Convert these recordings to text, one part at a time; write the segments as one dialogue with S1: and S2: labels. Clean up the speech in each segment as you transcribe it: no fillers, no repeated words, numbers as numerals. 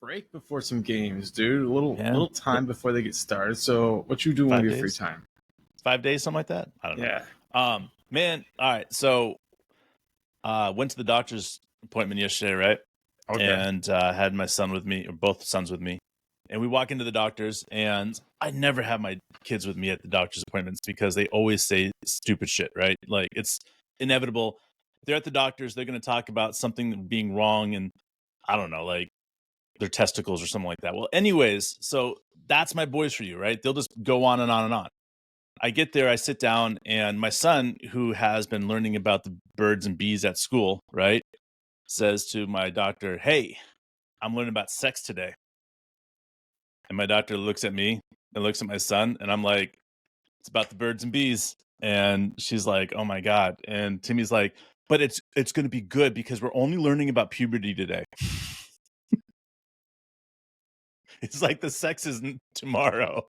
S1: break before some games, dude. A little
S2: Yeah.
S1: little time before they get started. So what you doing
S2: 5
S1: with your free
S2: days?
S1: time?
S2: 5 days, something like that. I don't know.
S1: Yeah.
S2: Man, all right. So, went to the doctor's appointment yesterday, right?
S1: Okay.
S2: And had my son with me, or both sons with me. And we walk into the doctor's, and I never have my kids with me at the doctor's appointments because they always say stupid shit, right? Like, it's inevitable. They're at the doctor's, they're going to talk about something being wrong, and I don't know, like their testicles or something like that. Well, anyways, so that's my boys for you, right? They'll just go on and on and on. I get there, I sit down, and my son, who has been learning about the birds and bees at school, right, says to my doctor, "Hey, I'm learning about sex today." And my doctor looks at me and looks at my son, and I'm like, "It's about the birds and bees." And she's like, "Oh my God." And Timmy's like, "But it's going to be good because we're only learning about puberty today." It's like the sex is tomorrow.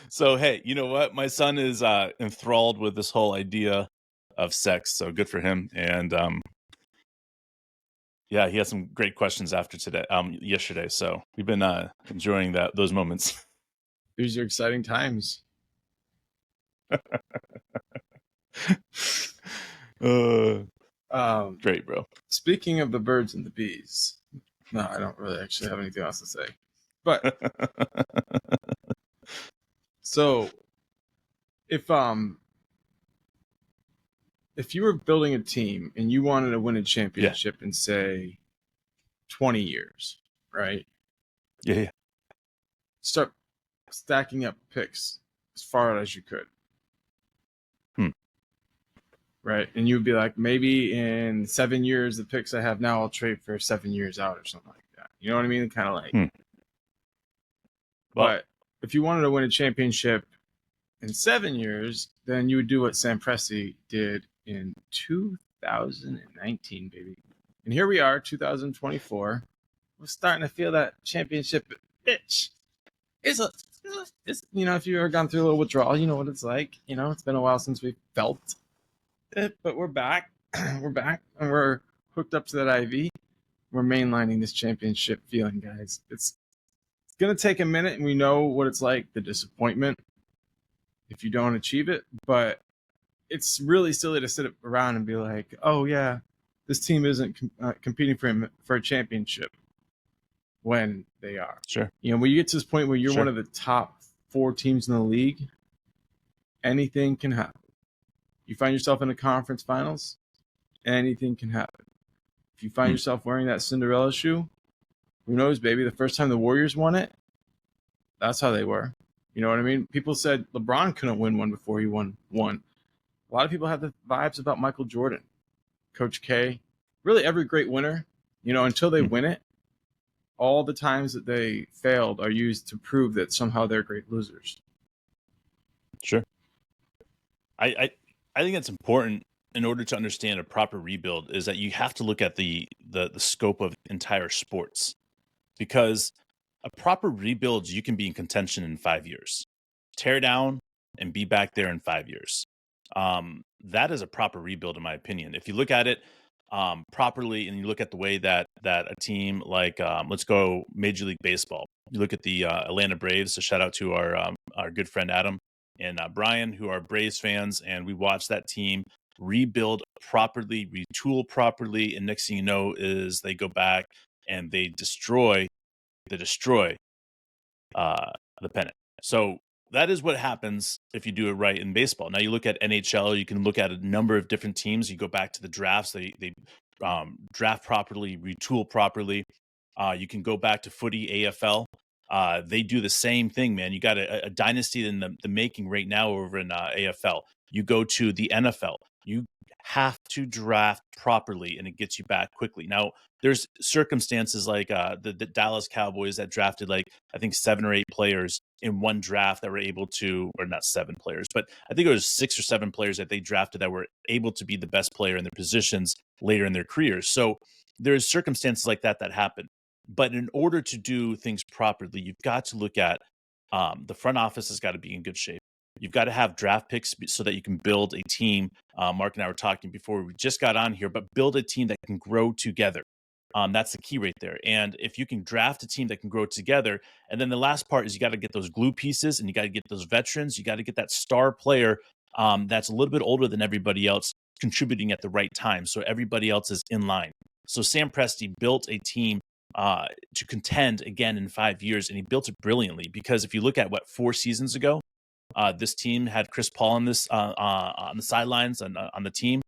S2: So, hey, you know what? My son is enthralled with this whole idea of sex, so good for him. And yeah, he had some great questions after yesterday. So we've been enjoying those moments.
S1: These are exciting times.
S2: Great, bro.
S1: Speaking of the birds and the bees, no, I don't really actually have anything else to say. But so if you were building a team and you wanted to win a championship in say 20 years, right?
S2: Yeah.
S1: Start stacking up picks as far as you could. Right. And you would be like, maybe in 7 years, the picks I have now, I'll trade for 7 years out or something like that. You know what I mean? Kind of like.
S2: Well,
S1: but if you wanted to win a championship in 7 years, then you would do what Sam Presti did in 2019, baby. And here we are, 2024. We're starting to feel that championship itch. It's if you've ever gone through a little withdrawal, you know what it's like. You know, it's been a while since we felt it, but we're back. We're back, and we're hooked up to that IV. We're mainlining this championship feeling, guys. It's going to take a minute, and we know what it's like, the disappointment if you don't achieve it, but it's really silly to sit around and be like, oh, yeah, this team isn't competing for a championship when they are.
S2: Sure.
S1: You know, when you get to this point where you're one of the top 4 teams in the league, anything can happen. You find yourself in the conference finals, anything can happen. If you find yourself wearing that Cinderella shoe, who knows, baby? The first time the Warriors won it, that's how they were. You know what I mean? People said LeBron couldn't win one before he won one. A lot of people have the vibes about Michael Jordan, Coach K, really every great winner, you know, until they win it, all the times that they failed are used to prove that somehow they're great losers.
S2: Sure. I think it's important in order to understand a proper rebuild is that you have to look at the scope of entire sports, because a proper rebuild, you can be in contention in 5 years, tear down and be back there in 5 years. That is a proper rebuild, in my opinion. If you look at it properly and you look at the way that a team like, let's go Major League Baseball, you look at the Atlanta Braves, so shout out to our good friend Adam and Brian, who are Braves fans, and we watched that team rebuild properly, retool properly, and next thing you know is they go back and they destroy the pennant. So that is what happens if you do it right in baseball. Now you look at NHL, you can look at a number of different teams. You go back to the drafts, they draft properly, retool properly. You can go back to footy, AFL. They do the same thing, man. You got a dynasty in the making right now over in AFL. You go to the NFL, you have to draft properly and it gets you back quickly. Now, there's circumstances like the Dallas Cowboys that drafted like, I think 7 or 8 players in one draft that were able to, or not 7 players, but I think it was 6 or 7 players that they drafted that were able to be the best player in their positions later in their careers. So there's circumstances like that happen. But in order to do things properly, you've got to look at the front office has got to be in good shape. You've got to have draft picks so that you can build a team. Mark and I were talking before we just got on here, but build a team that can grow together. That's the key right there. And if you can draft a team that can grow together, and then the last part is you got to get those glue pieces, and you got to get those veterans. You got to get that star player that's a little bit older than everybody else, contributing at the right time, so everybody else is in line. So Sam Presti built a team to contend again in 5 years, and he built it brilliantly. Because if you look at 4 seasons ago, this team had Chris Paul on the sidelines and on the team.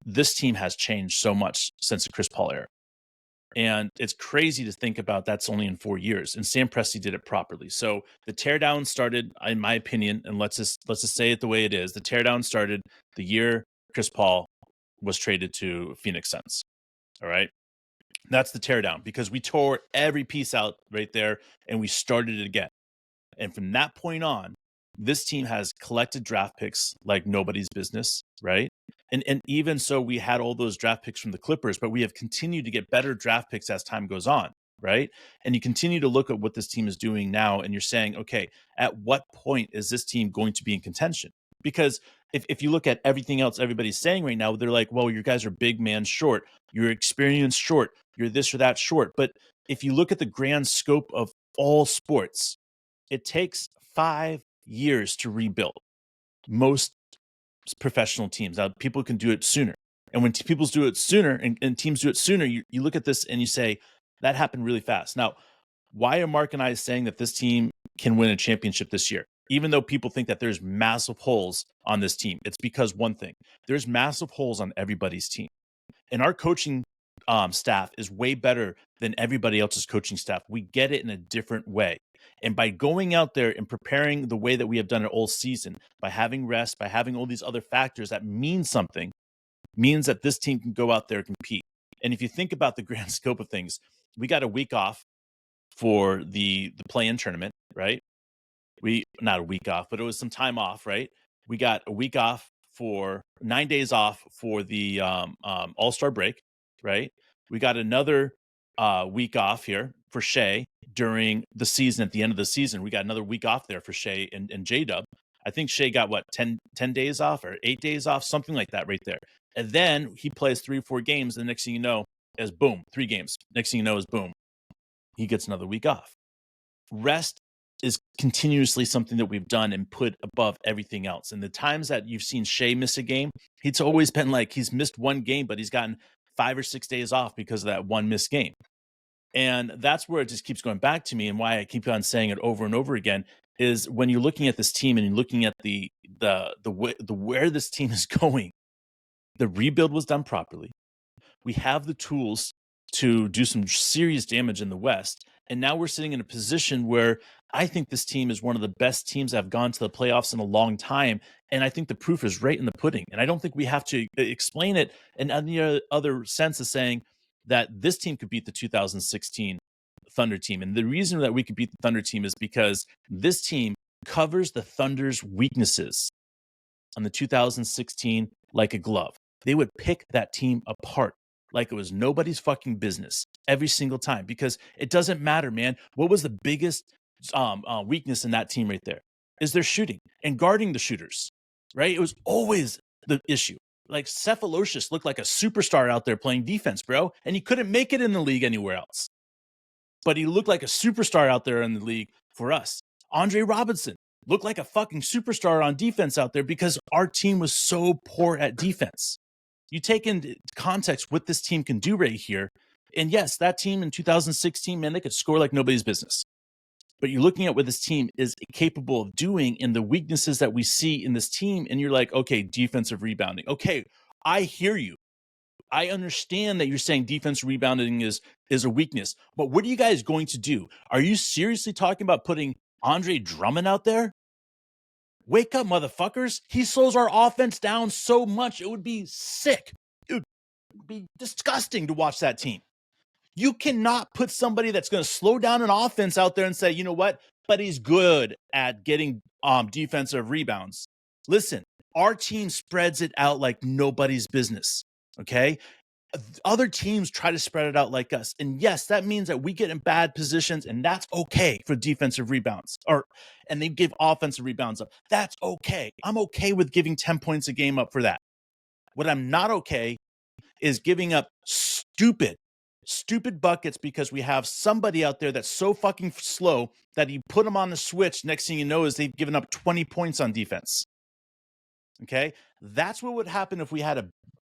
S2: This team has changed so much since the Chris Paul era. And it's crazy to think about that's only in 4 years. And Sam Presti did it properly. So the teardown started, in my opinion, and let's just say it the way it is. The teardown started the year Chris Paul was traded to Phoenix Suns. All right. That's the teardown, because we tore every piece out right there and we started it again. And from that point on, this team has collected draft picks like nobody's business, right? And even so, we had all those draft picks from the Clippers, but we have continued to get better draft picks as time goes on, right? And you continue to look at what this team is doing now, and you're saying, okay, at what point is this team going to be in contention? Because if you look at everything else everybody's saying right now, they're like, well, you guys are big man short, you're experience short, you're this or that short. But if you look at the grand scope of all sports, it takes 5 years to rebuild most professional teams. Now, people can do it sooner. And when people do it sooner and teams do it sooner, you look at this and you say, that happened really fast. Now, why are Mark and I saying that this team can win a championship this year? Even though people think that there's massive holes on this team, it's because one thing, there's massive holes on everybody's team. And our coaching staff is way better than everybody else's coaching staff. We get it in a different way. And by going out there and preparing the way that we have done it all season, by having rest, by having all these other factors that mean something, means that this team can go out there and compete. And if you think about the grand scope of things, we got a week off for the play-in tournament, right? Not a week off, but it was some time off, right? We got a week off for 9 days off for the All-Star break, right? We got another week off here for Shea during the season. At the end of the season, we got another week off there for Shea and J-Dub. I think Shea got 10 days off or 8 days off, something like that right there. And then he plays 3 or 4 games. And the next thing you know is boom, 3 games. Next thing you know is boom, he gets another week off. Rest is continuously something that we've done and put above everything else. And the times that you've seen Shea miss a game, it's always been like he's missed one game, but he's gotten 5 or 6 days off because of that one missed game. And that's where it just keeps going back to me, and why I keep on saying it over and over again, is when you're looking at this team and you're looking at the where this team is going, the rebuild was done properly. We have the tools to do some serious damage in the West. And now we're sitting in a position where I think this team is one of the best teams that have gone to the playoffs in a long time. And I think the proof is right in the pudding. And I don't think we have to explain it in any other sense of saying that this team could beat the 2016 Thunder team. And the reason that we could beat the Thunder team is because this team covers the Thunder's weaknesses on the 2016 like a glove. They would pick that team apart like it was nobody's fucking business every single time, because it doesn't matter, man. What was the biggest weakness in that team right there? Is their shooting and guarding the shooters, right? It was always the issue. Like Cephalosius looked like a superstar out there playing defense, bro, and he couldn't make it in the league anywhere else. But he looked like a superstar out there in the league for us. Andre Robinson looked like a fucking superstar on defense out there because our team was so poor at defense. You take into context what this team can do right here. And yes, that team in 2016, man, they could score like nobody's business. But you're looking at what this team is capable of doing and the weaknesses that we see in this team. And you're like, okay, defensive rebounding. Okay, I hear you. I understand that you're saying defensive rebounding is a weakness. But what are you guys going to do? Are you seriously talking about putting Andre Drummond out there? Wake up, motherfuckers. He slows our offense down so much. It would be sick. It would be disgusting to watch that team. You cannot put somebody that's going to slow down an offense out there and say, you know what, but he's good at getting defensive rebounds. Listen, our team spreads it out like nobody's business, okay? Other teams try to spread it out like us. And yes, that means that we get in bad positions, and that's okay for defensive rebounds. And they give offensive rebounds up. That's okay. I'm okay with giving 10 points a game up for that. What I'm not okay is giving up stupid buckets because we have somebody out there that's so fucking slow that you put them on the switch. Next thing you know is they've given up 20 points on defense. Okay? That's what would happen if we had a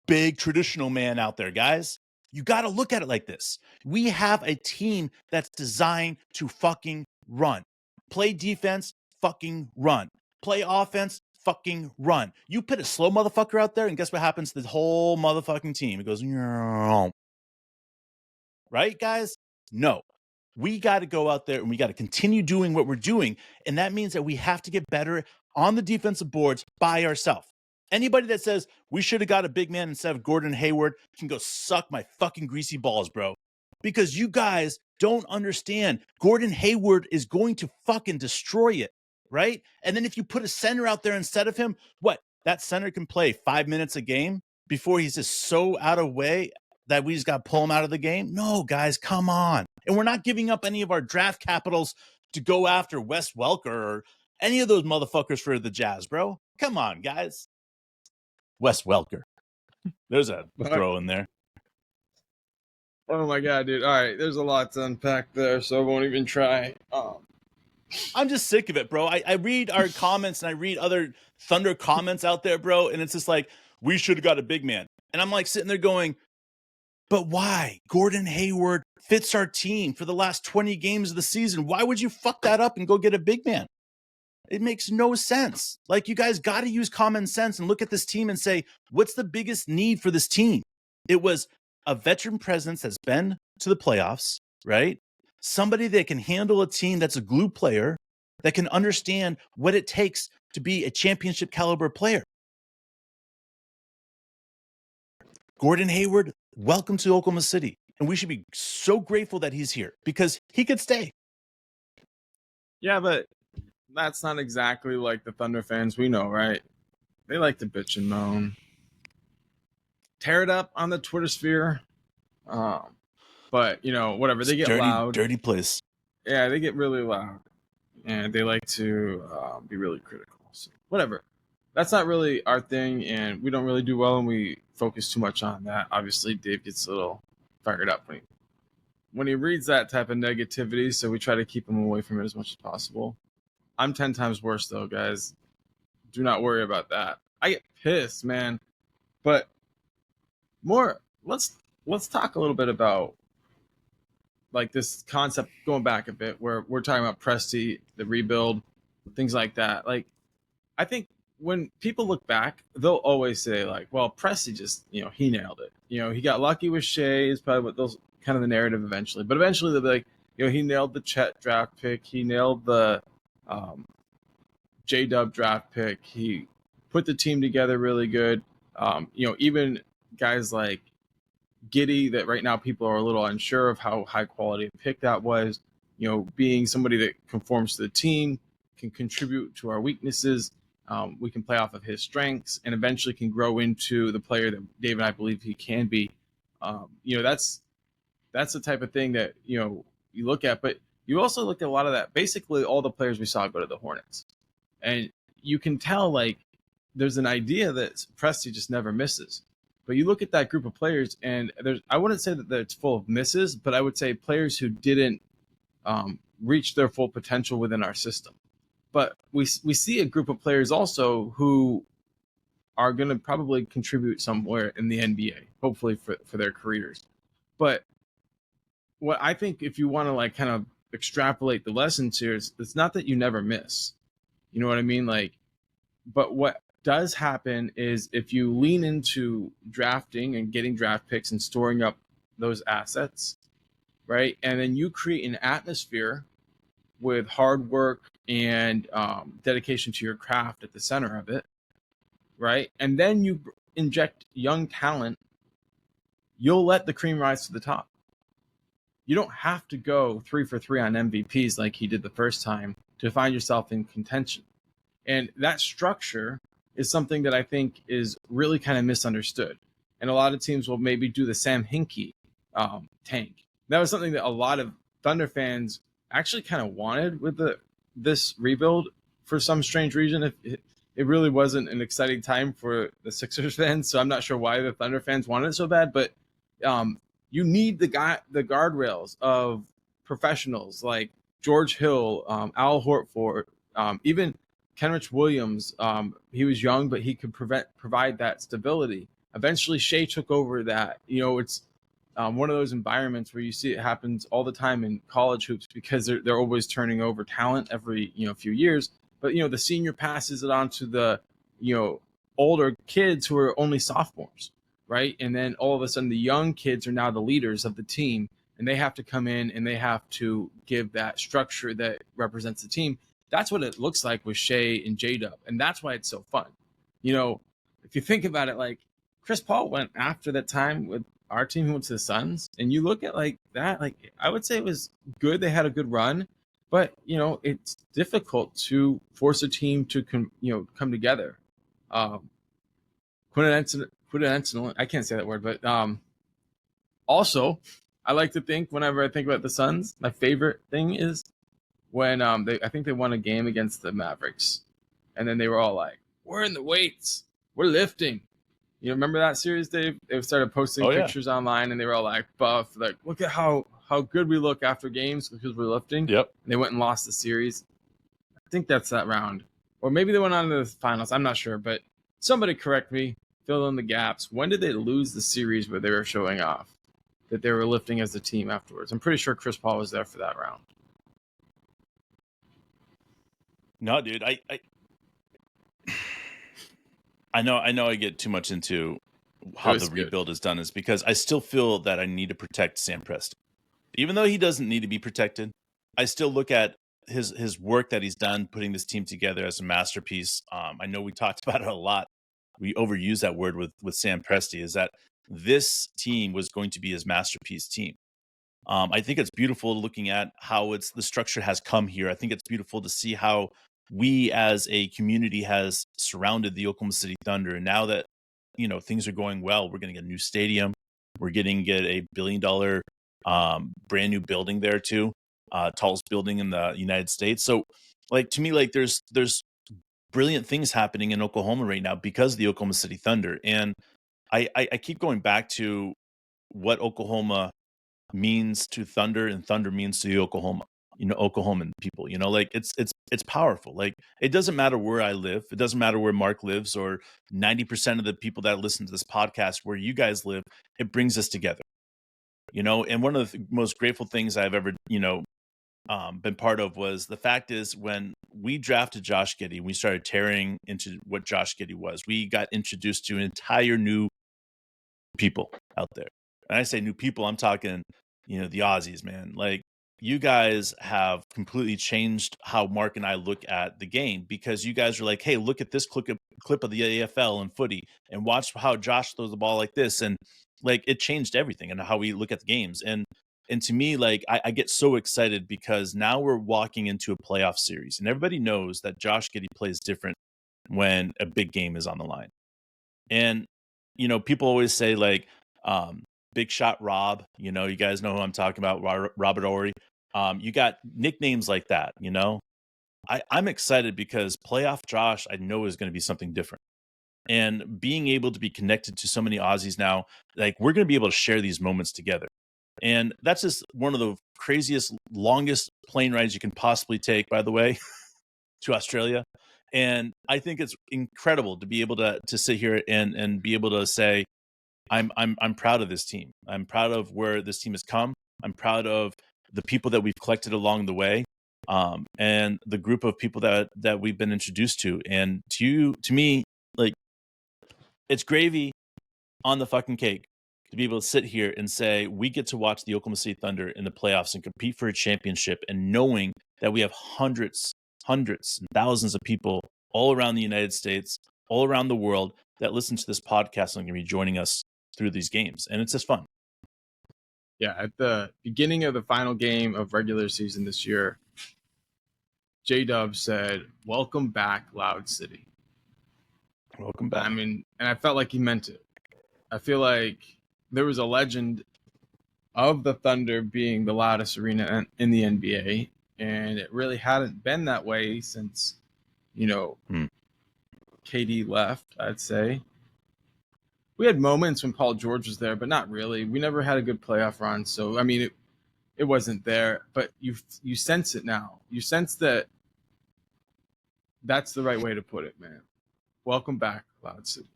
S2: big traditional man out there, guys. You got to look at it like this. We have a team that's designed to fucking run. Play defense, fucking run. Play offense, fucking run. You put a slow motherfucker out there, and guess what happens to the whole motherfucking team? It goes, right, guys? No. We got to go out there and we got to continue doing what we're doing. And that means that we have to get better on the defensive boards by ourselves. Anybody that says we should have got a big man instead of Gordon Hayward can go suck my fucking greasy balls, bro. Because you guys don't understand. Gordon Hayward is going to fucking destroy it, right? And then if you put a center out there instead of him, what? That center can play 5 minutes a game before he's just so out of way that we just got to pull him out of the game? No, guys, come on. And we're not giving up any of our draft capitals to go after Wes Welker or any of those motherfuckers for the Jazz, bro. Come on, guys. Wes Welker. There's a throw in there.
S1: Oh my god, dude. All right, there's a lot to unpack there, so I won't even try.
S2: I'm just sick of it, bro. I read our comments and I read other Thunder comments out there, bro, and it's just like, we should have got a big man. And I'm like sitting there going, but why? Gordon Hayward fits our team for the last 20 games of the season. Why would you fuck that up and go get a big man? It makes no sense. Like, you guys got to use common sense and look at this team and say, what's the biggest need for this team? It was a veteran presence that's been to the playoffs, right? Somebody that can handle a team that's a glue player, that can understand what it takes to be a championship caliber player. Gordon Hayward, welcome to Oklahoma City. And we should be so grateful that he's here because he could stay.
S1: Yeah, but that's not exactly like the Thunder fans we know, right? They like to bitch and moan. Tear it up on the Twitter sphere. But, whatever. They get loud.
S2: Dirty place.
S1: Yeah, they get really loud. And they like to be really critical. So, whatever. That's not really our thing, and we don't really do well when we focus too much on that. Obviously, Dave gets a little fired up when he reads that type of negativity, so we try to keep him away from it as much as possible. I'm 10 times worse, though, guys. Do not worry about that. I get pissed, man. But let's talk a little bit about like this concept, going back a bit, where we're talking about Presti, the rebuild, things like that. Like, I think when people look back, they'll always say like, well, Presti just, he nailed it. He got lucky with Shea is probably what those kind of the narrative eventually. But eventually they'll be like, he nailed the Chet draft pick. He nailed the J-Dub draft pick. He put the team together really good. Even guys like Giddey, that right now people are a little unsure of how high quality a pick that was, being somebody that conforms to the team, can contribute to our weaknesses. We can play off of his strengths and eventually can grow into the player that Dave and I believe he can be. That's the type of thing that, you look at, but you also look at a lot of that, basically all the players we saw go to the Hornets. And you can tell, like, there's an idea that Presti just never misses. But you look at that group of players, and I wouldn't say that it's full of misses, but I would say players who didn't reach their full potential within our system. But we see a group of players also who are going to probably contribute somewhere in the NBA, hopefully for their careers. But what I think, if you want to like kind of extrapolate the lessons here, it's not that you never miss. You know what I mean? Like, but what does happen is if you lean into drafting and getting draft picks and storing up those assets, right? And then you create an atmosphere with hard work and dedication to your craft at the center of it, right? And then you inject young talent, you'll let the cream rise to the top. You don't have to go 3 for 3 on MVPs like he did the first time to find yourself in contention. And that structure is something that I think is really kind of misunderstood. And a lot of teams will maybe do the Sam Hinkie tank. That was something that a lot of Thunder fans actually kind of wanted with this rebuild for some strange reason. It really wasn't an exciting time for the Sixers fans, so I'm not sure why the Thunder fans wanted it so bad. But you need the guardrails of professionals like George Hill, Al Horford, even Kenrich Williams. He was young, but he could provide that stability. Eventually, Shea took over that. It's one of those environments where you see it happens all the time in college hoops because they're always turning over talent every few years. But the senior passes it on to the older kids who are only sophomores, right? And then all of a sudden the young kids are now the leaders of the team, and they have to come in and they have to give that structure that represents the team. That's what it looks like with Shea and J-Dub, and that's why it's so fun. If you think about it, like Chris Paul went after that time with our team, who went to the Suns, and you look at like that, like I would say it was good. They had a good run, but it's difficult to force a team to come together. Coincidental, I can't say that word, but also I like to think whenever I think about the Suns, my favorite thing is when I think they won a game against the Mavericks, and then they were all like, "We're in the weights, we're lifting." Remember that series, Dave? They started posting pictures online, and they were all like buff, like, "Look at how good we look after games because we're lifting."
S2: Yep.
S1: And they went and lost the series. I think that's that round, or maybe they went on to the finals. I'm not sure, but somebody correct me, fill in the gaps. When did they lose the series where they were showing off that they were lifting as a team afterwards? I'm pretty sure Chris Paul was there for that round.
S2: No, dude, I know I get too much into how the rebuild is done, is because I still feel that I need to protect Sam Presti. Even though he doesn't need to be protected, I still look at his work that he's done putting this team together as a masterpiece. I know we talked about it a lot. We overuse that word with Sam Presti, is that this team was going to be his masterpiece team. I think it's beautiful looking at how the structure has come here. I think it's beautiful to see how we as a community has surrounded the Oklahoma City Thunder. And now that, things are going well, we're going to get a new stadium. We're getting a $1 billion brand new building there too. Tallest building in the United States. So like, to me, like there's brilliant things happening in Oklahoma right now because of the Oklahoma City Thunder. And I keep going back to what Oklahoma means to Thunder and Thunder means to the Oklahoman people. Like it's powerful. Like it doesn't matter where I live. It doesn't matter where Mark lives or 90% of the people that listen to this podcast where you guys live. It brings us together. And one of the most grateful things I've ever, been part of was the fact is when we drafted Josh Giddey, we started tearing into what Josh Giddey was. We got introduced to an entire new people out there. And I say new people, I'm talking, the Aussies, man. Like you guys have completely changed how Mark and I look at the game because you guys are like, hey, look at this clip of the AFL and footy and watch how Josh throws the ball like this. And like it changed everything and how we look at the games. And to me, like I get so excited because now we're walking into a playoff series and everybody knows that Josh Giddey plays different when a big game is on the line. And, people always say like, Big Shot Rob, you guys know who I'm talking about, Robert Ory. You got nicknames like that, I'm excited because playoff Josh, I know is going to be something different. And being able to be connected to so many Aussies now, like we're going to be able to share these moments together. And that's just one of the craziest, longest plane rides you can possibly take, by the way, to Australia. And I think it's incredible to be able to sit here and be able to say, I'm proud of this team. I'm proud of where this team has come. I'm proud of the people that we've collected along the way, and the group of people that we've been introduced to. And to me, like it's gravy on the fucking cake to be able to sit here and say we get to watch the Oklahoma City Thunder in the playoffs and compete for a championship, and knowing that we have hundreds and thousands of people all around the United States, all around the world that listen to this podcast and are going to be joining us through these games. And it's just fun.
S1: Yeah. At the beginning of the final game of regular season this year, J-Dub said, "Welcome back, Loud City."
S2: Welcome back.
S1: I mean, and I felt like he meant it. I feel like there was a legend of the Thunder being the loudest arena in the NBA, and it really hadn't been that way since, KD left, I'd say. We had moments when Paul George was there, but not really. We never had a good playoff run, so I mean, it wasn't there. But you sense it now. You sense that that's the right way to put it, man. Welcome back, Loud City.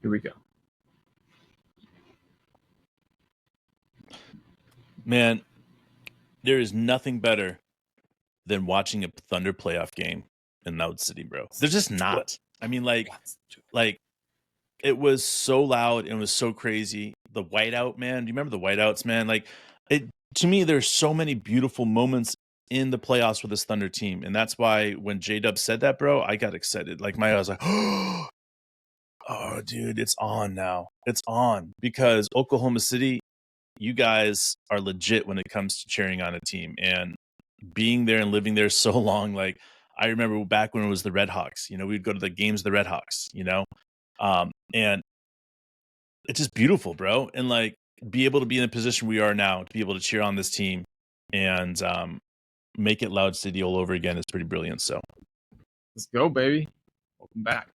S1: Here we go.
S2: Man, there is nothing better than watching a Thunder playoff game in Loud City, bro. There's just not. I mean, like it was so loud and it was so crazy. The whiteout, man. Do you remember the whiteouts, man? Like it to me, there's so many beautiful moments in the playoffs with this Thunder team. And that's why when J-Dub said that, bro, I got excited. Like I was like, oh, dude, it's on now. It's on. Because Oklahoma City, you guys are legit when it comes to cheering on a team. And being there and living there so long, like I remember back when it was the Red Hawks, you know, we'd go to the games of the Red Hawks, you know, and it's just beautiful, bro. And like be able to be in the position we are now to be able to cheer on this team and make it Loud City all over again is pretty brilliant. So
S1: let's go, baby. Welcome back.